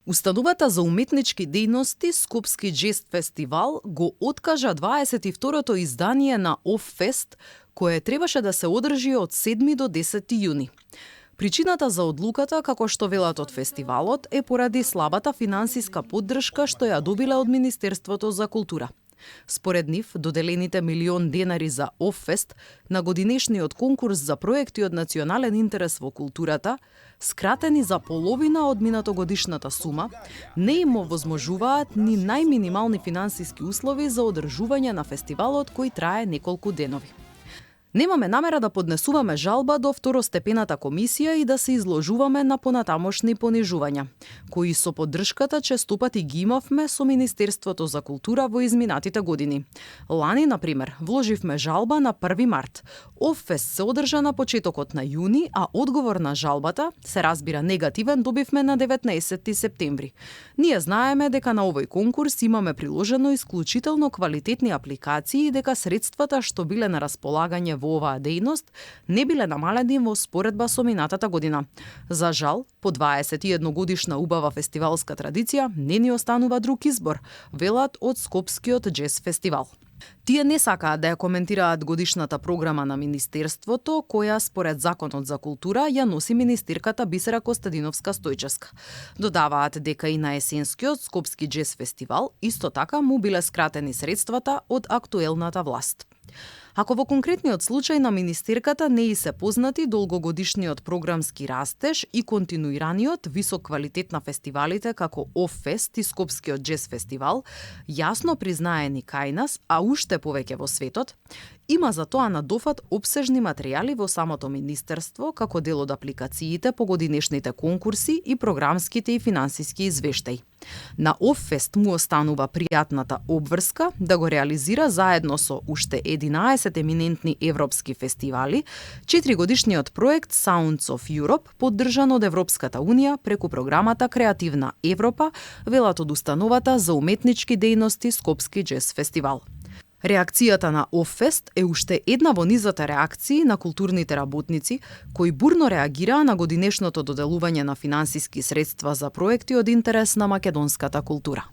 Установата за уметнички дејности Скопски џез фестивал го откажа 22-то издание на Оффест, кое требаше да се одржи од 7 до 10 јуни. Причината за одлуката, како што велат од фестивалот, е поради слабата финансиска поддршка што ја добиле од Министерството за култура. Според нив, доделените $1.000.000 за Оффест на годинешниот конкурс за проекти од национален интерес во културата, скратени за половина од минатогодишната сума, не им овозможуваат ни најминимални финансиски услови за одржување на фестивалот кој трае неколку денови. Немаме намера да поднесуваме жалба до второстепената комисија и да се изложуваме на понатамошни понижувања, кои со поддршката честопати ги имавме со Министерството за култура во изминатите години. Лани, например, вложивме жалба на 1 март. Оффест се одржа на почетокот на јуни, а одговор на жалбата, се разбира негативен, добивме на 19 септември. Ние знаеме дека на овој конкурс имаме приложено исклучително квалитетни апликации и дека средствата што биле на располагање во оваа дејност не биле намалени во споредба со минатата година. За жал, по 21 годишна убава фестивалска традиција не ни останува друг избор, велат од Скопскиот џез фестивал. Тие не сакаат да ја коментираат годишната програма на Министерството, која според Законот за култура ја носи министерката Бисера Костадиновска Стојчевска. Додаваат дека и на есенскиот Скопски џез фестивал исто така му биле скратени средствата од актуелната власт. Ако во конкретниот случај на министерката не и се познати долгогодишниот програмски растеж и континуираниот висок квалитет на фестивалите како Оффест и Скопскиот џез фестивал, јасно признаени кај нас, а уште повеќе во светот, има за тоа на дофат опсежни материјали во самото министерство како дел од апликациите по годинешните конкурси и програмските и финансиски извештаи. На Оффест му останува пријатната обврска да го реализира заедно со уште 11 еминентни европски фестивали, 4-годишниот проект Sounds of Europe, поддржан од Европската Унија преку програмата Креативна Европа, велат од установата за уметнички дејности Скопски џез фестивал. Реакцијата на Оффест е уште една во низата реакции на културните работници кои бурно реагираа на годинешното доделување на финансиски средства за проекти од интерес на македонската култура.